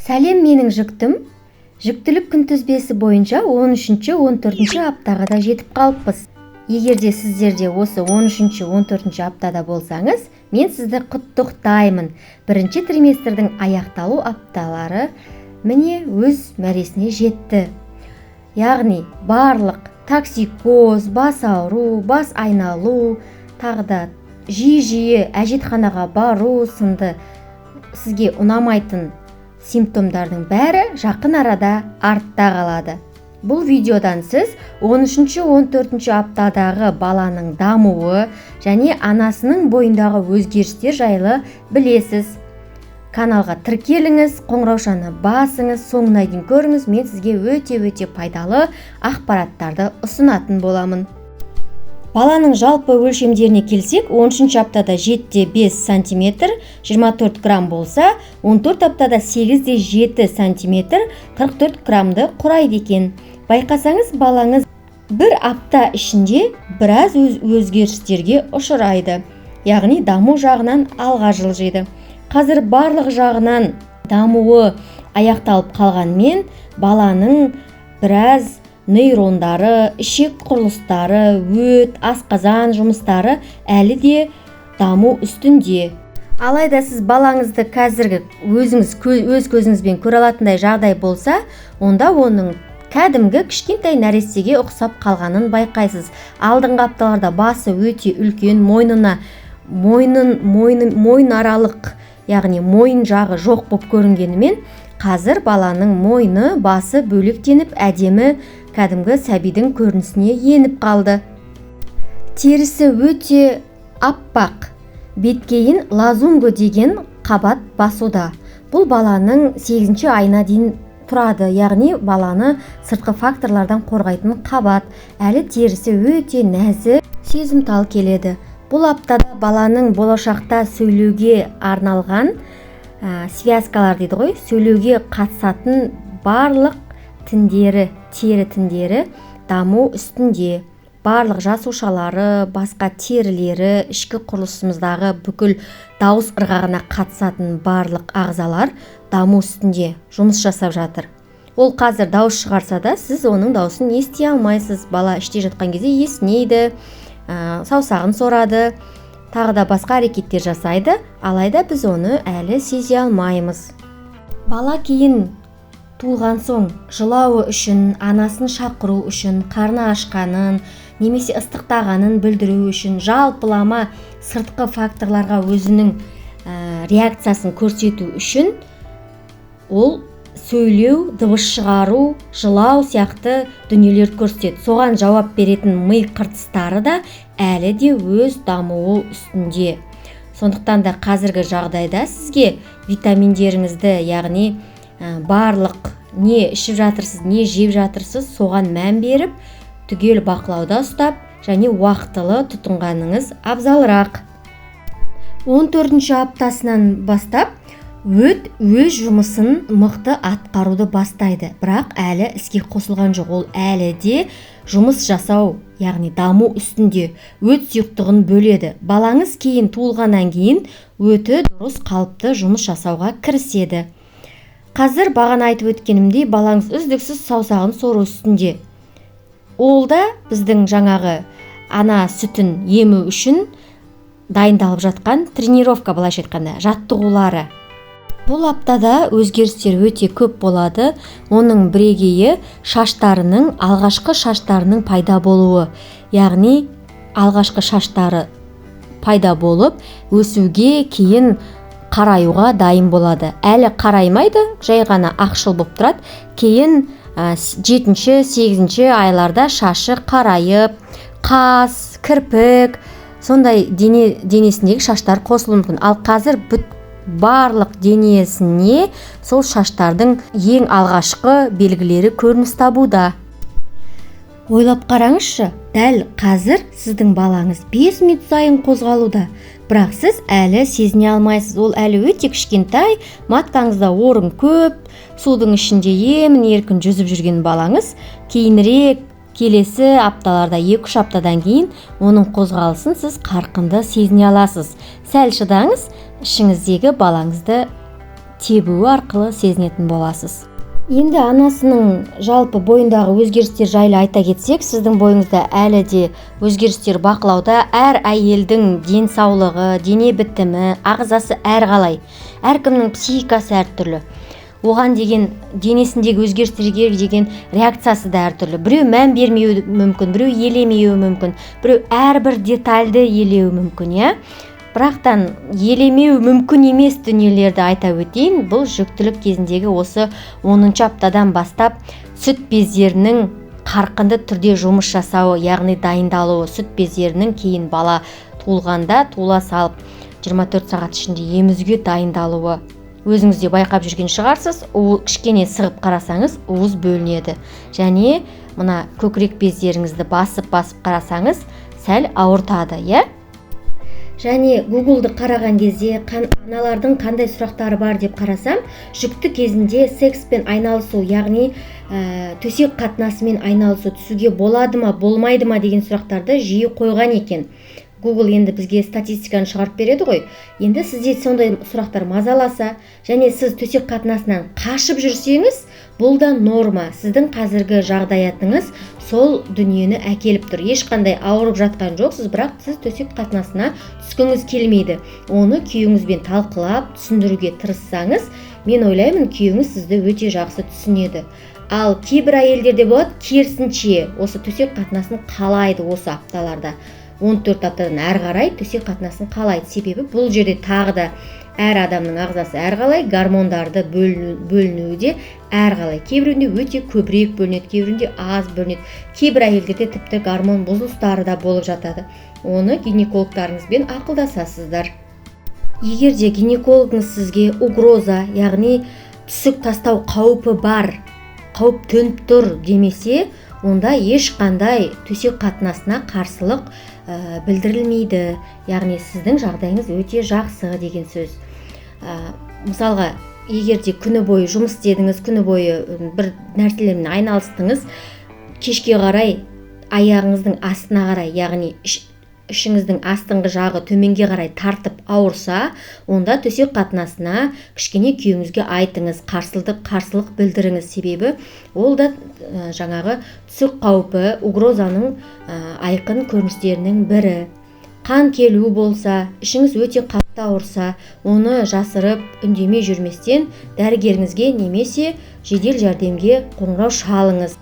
Сәлем менің жүктім. Жүктілік күнтізбесі бойынша 13-14 аптаға да жетіп қалыппыз. Егерде сіздерде осы 13-14 аптада болсаңыз, мен сізді құттықтаймын. Бірінші триместрдің аяқталу апталары міне өз мәресіне жетті. Яғни барлық токсикоз, бас ауру, бас айналу, тағы да жиі әжетханаға бару сынды сізге ұнамайтын симптомдардың бәрі жақын арада артта қалады. Бұл видеодан сіз 13-14 аптадағы баланың дамуы және анасының бойындағы өзгерістер жайлы білесіз. Каналға тіркеліңіз, қоңыраушаны басыңыз, соңына дейін көріңіз. Мен сізге өте пайдалы ақпараттарды ұсынатын боламын. Баланың жалпы өлшемдеріне келсек, 13 аптада 7-5 см, 24 грамм болса, 14 аптада 8-7 см, 44 граммды құрайды екен. Байқасаңыз, балаңыз бір апта ішінде біраз өзгерістерге ұшырайды. Яғни даму жағынан алға жылжиды. Қазір барлық жағынан дамуы аяқталып қалғанмен, баланың біраз нейрондары, ішек құрылыстары, өт, асқазан жұмыстары әлі де даму үстінде. Алайда сіз балаңызды қазіргі өз көзіңізбен көре алатындай жағдай болса, онда оның кәдімгі кішкентай нәрестеге ұқсап қалғанын байқайсыз. Алдыңғы апталарда басы өте үлкен, мойын аралық, яғни мойын жағы жоқ болып көрінгенімен, қазір баланың мойны, басы бөлектеніп, әдемі кәдімгі сәбидің көрінісіне еніп қалды. Терісі өте аппақ, беткейін лазунго деген қабат басуда. Бұл баланың 8-ші айына дейін тұрады, яғни баланы сыртқы факторлардан қорғайтын қабат. Әлі терісі өте нәзік, сезімтал келеді. Бұл аптада баланың болашақта сөйлеуге арналған связкалар дейді ғой, сөйлеуге қатысатын барлық тері тіндері даму үстінде. Барлық жасушалары, басқа терілері, ішкі құрылысымыздағы бүкіл дауыс ырғағына қатысатын барлық ағзалар даму үстінде жұмыс жасап жатыр. Ол қазір дауыс шығарса да, сіз оның дауысын ести алмайсыз. Бала іште жатқан кезде есінейді, саусағын сорады, тағы да басқа әрекеттер жасайды, алайда біз оны әлі сезе алмаймыз. Бала кейін туылған соң жылауы үшін, анасын шақыру үшін, қарны ашқанын, немесе ыстықтағанын білдіру үшін, жалпылама сыртқы факторларға өзінің реакциясын көрсету үшін ол сөйлеу, дыбыс шығару, жылау сияқты дүниелер көрсетеді. Соған жауап беретін ми қыртыстары да әлі де өз дамуы үстінде. Сондықтан да қазіргі жағдайда сізге витаминдеріңізді, яғни барлық не ішіп жатырсыз, не жеп жатырсыз, соған мән беріп, түгел бақылауда ұстап, және уақытылы тұтынғаныңыз абзалырақ. 14-ші аптасынан бастап өт өз жұмысын мықты атқаруды бастайды, бірақ әлі іске қосылған жоқ. Ол әлі де жұмыс жасау, яғни даму үстінде. Өт сұйықтығын бөледі. Балаңыз кейін туылғаннан кейін өті дұрыс қалыпты жұмыс жасауға кіріседі. Қазір бағана айтып өткенімдей, балаңыз үздіксіз саусағын сору үстінде. Ол да біздің жаңағы ана сүтін ему үшін дайындалып жатқан тренировка, былайша айтқанда, жаттығулары. Бұл аптада өзгерістер өте көп болады. Оның бірегейі алғашқы шаштарының пайда болуы. Яғни алғашқы шаштары пайда болып, өсуге кейін қараюға дайын болады. Әлі қараймайды, жай ғана ақшыл болып тұрады. Кейін 7-8 айларда шашы қарайып, қас, кірпік, сондай денесіндегі шаштар қосылуы мүмкін. Ал қазір барлық денесіне сол шаштардың ең алғашқы белгілері көрініс табуда. Ойлап қараңызшы, дәл қазір сіздің балаңыз 5 минут сайын қозғалуда, бірақ сіз әлі сезіне алмайсыз. Ол әлі өте кішкентай, маткаңызда орын көп, судың ішінде емін-еркін жүзіп жүрген балаңыз кейінірек келесі апталарда 2-3 аптадан кейін оның қозғалысын сіз қарқынды сезіне аласыз. Сәл шыдаңыз, ішіңіздегі балаңызды тебуі арқылы сезінетін боласыз. Енді анасының жалпы бойындағы өзгерістер жайлы айта кетсек, сіздің бойыңызда әлі де өзгерістер бақылауда. Әр әйелдің денсаулығы, дене бітімі, ағзасы әрқалай. Әркімнің психикасы әртүрлі. Оған деген денесіндегі өзгерістерге деген реакциясы да әртүрлі. Біреу мән бермеуі мүмкін, біреу елемеуі мүмкін, біреу әрбір детальды елеуі мүмкін, иә? Бірақтан елемеу мүмкін емес дүниелерді айта өтейін. Бұл жүктілік кезіндегі осы 10-шы аптадан бастап сүт бездерінің қарқынды түрде жұмыс жасауы, яғни дайындалуы, сүт бездерінің кейін бала туылғанда туыла салып 24 сағат ішінде емізуге дайындалуы. Өзіңіз де байқап жүрген шығарсыз, кішкене сығып қарасаңыз, уыз бөлінеді. Және мына көкірек бездеріңізді басып қарасаңыз, сәл ауыртады, иә? Және Google-ды қараған кезде аналардың қандай сұрақтары бар деп қарасам, жүкті кезінде секспен айналысу, яғни төсек қатынасымен айналысу түсуге болады ма, болмайды ма деген сұрақтарды жиі қойған екен. Google енді бізге статистиканы шығарып береді ғой. Енді сізде сондай сұрақтар мазаласа, және сіз төсек қатынасынан қашып жүрсеңіз, бұл да норма. Сіздің қазіргі жағдаятыңыз сол дүниені әкеліп тұр. Ешқандай ауырып жатқан жоқсыз, бірақ сіз төсек қатынасына түскіңіз келмейді. Оны күйеуіңізбен талқылап, түсіндіруге тырыссаңыз, мен ойлаймын, күйеуіңіз сізді өте жақсы түсінеді. Ал кейбір әйелдерде болады, керісінше осы төсек қатынасын қалайды осы апталарда. 14 аптадан әрі қарай төсек қатынасын қалайды. Себебі бұл жерде тағы да әр адамның ағзасы әрқалай, гормондарды бөлінуі де әрқалай. Кейбірінде өте көбірек бөлінеді, кейбірінде аз бөлінеді. Кейбір әйелдерде тіпті гормон бұзылыстары да болып жатады. Оны гинекологтарыңызбен ақылдасасыздар. Егер де гинекологыңыз сізге угроза, яғни түсік тастау қаупі бар, қауіп төніп тұр демесе, онда ешқандай төсек қатынасына қарсылық білдірілмейді. Яғни сіздің жағдайыңыз өте жақсы деген сөз. Мысалға, егер де күні бойы жұмыс істедіңіз, күні бойы бір нәрселермен айналыстыңыз, кешке қарай аяғыңыздың астына қарай, яғни ішіңіздің астыңғы жағы төменге қарай тартып ауырса, онда төсек қатынасына кішкене күйеуіңізге айтыңыз, қарсылық білдіріңіз. Себебі ол да жаңағы түсік қаупі, угрозаның айқын көріністерінің бірі. Қан келу болса, ішіңіз өте қатты ауырса, оны жасырып, үндемей жүрместен дәрігеріңізге немесе жедел жәрдемге қоңырау шалыңыз.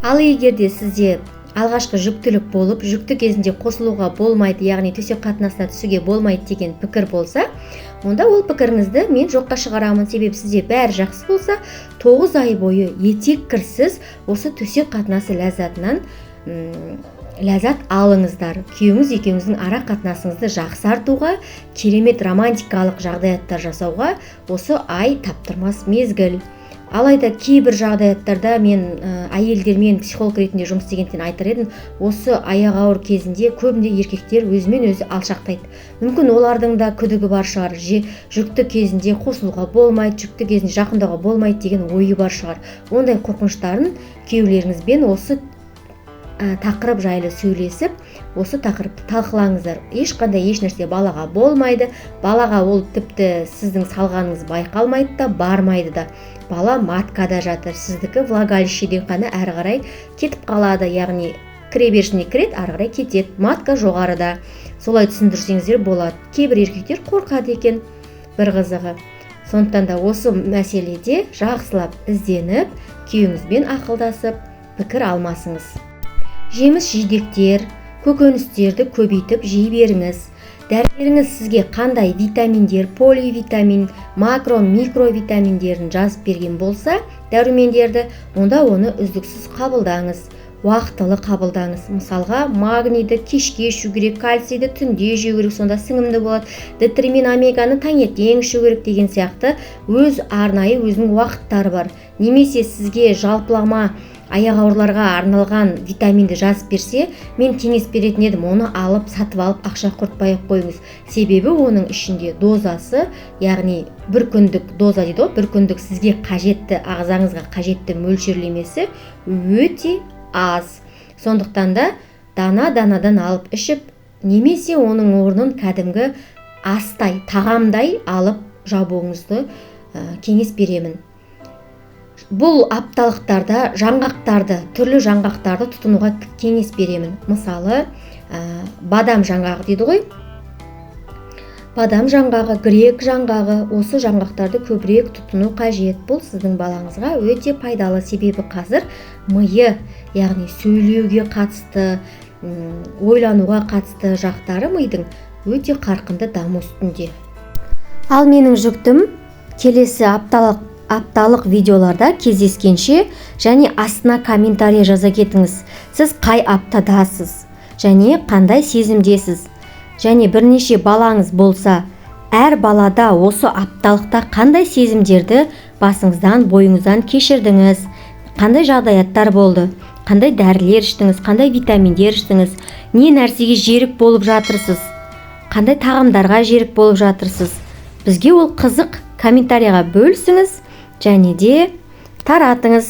Ал егер де сізде алғашқы жүктілік болып, жүкті кезінде қосылуға болмайды, яғни төсек қатынасына түсуге болмайды деген пікір болса, онда ол пікіріңізді мен жоққа шығарамын. Себебі сізде бәрі жақсы болса, 9 ай бойы етек-кірсіз осы төсек қатынасы ләззатынан ләззат алыңыздар. Күйеуіңіз екеуіңіздің ара қатынасыңызды жақсартуға, керемет романтикалық жағдаяттар жасауға осы ай таптырмас мезгіл. Алайда кейбір жағдаяттарда мен әйелдермен психолог ретінде жұмыс істегендіктен айтар едім, осы аяқ ауыр кезінде көбінде еркектер өзімен өзі алшақтайды. Мүмкін олардың да күдігі бар шығар, жүкті кезінде қосылуға болмайды, жүкті кезінде жақындауға болмайды деген ойы бар шығар. Ондай қорқыныштарын күйеулеріңізбен осы тақырып жайлы сөйлесіп, осы тақырыпты талқылаңыздар. Ешқандай ешнәрсе балаға болмайды. Балаға ол тіпті сіздің салғаныңыз байқалмайды да, бармайды да. Бала маткада жатыр. Сіздікі влагалищеден ғана әрі қарай кетіп қалады. Яғни кіреберісіне кіреді, әрі қарай кетеді. Матка жоғарыда. Солай түсіндірсеңіздер болады. Кейбір еркектер қорқады екен, бір қызығы. Сондықтан да осы мәселеде жақсылап ізденіп, күйеуіңізбен ақылдасып, пікір алмасыңыз. Жеміс-жидектер, көкөністерді көбейтіп жей беріңіз. Дәрігеріңіз сізге қандай витаминдер, поливитамин, макро, микровитаминдерін жазып берген болса, дәрумендерді, онда оны үздіксіз қабылдаңыз. Уақытылы қабылдаңыз. Мысалға, магнийді кешке ішу керек, кальцийді түнде жеу керек, сонда сіңімді болады. Д3 мен омеганы таңертең ішу керек деген сияқты өз арнайы өзінің уақыттары бар. Немесе сізге жалпылама аяқ ауырларға арналған витаминді жазып берсе, мен кеңес беретін едім, оны алып, сатып алып, ақша құртпай-ақ қойыңыз. Себебі оның ішінде дозасы, яғни бір күндік доза дейді ғой, бір күндік сізге қажетті, ағзаңызға қажетті мөлшерлемесі өте аз. Сондықтан да дана-данадан алып ішіп, немесе оның орнын кәдімгі астай, тағамдай алып жабуыңызды кеңес беремін. Бұл апталықтарда түрлі жаңғақтарды тұтынуға кеңес беремін. Мысалы, бадам жаңғағы дейді ғой. Бадам жаңғағы, грек жаңғағы, осы жаңғақтарды көбірек тұтыну қажет. Бұл сіздің балаңызға өте пайдалы, себебі қазір миы, яғни сөйлеуге қатысты, ойлануға қатысты жақтары мидың өте қарқынды даму үстінде. Ал менің жүктім келесі апталық видеоларда кездескенше, және астына комментарий жаза кетіңіз. Сіз қай аптадасыз және қандай сезімдесіз? Және бірнеше балаңыз болса, әр балада осы апталықта қандай сезімдерді басыңыздан, бойыңыздан кешірдіңіз? Қандай жағдаяттар болды? Қандай дәрілер іштіңіз? Қандай витаминдер іштіңіз? Не нәрсеге жерік болып жатырсыз? Қандай тағамдарға жерік болып жатырсыз? Бізге ол қызық. Комментарийға бөлісіңіз және де таратыңыз.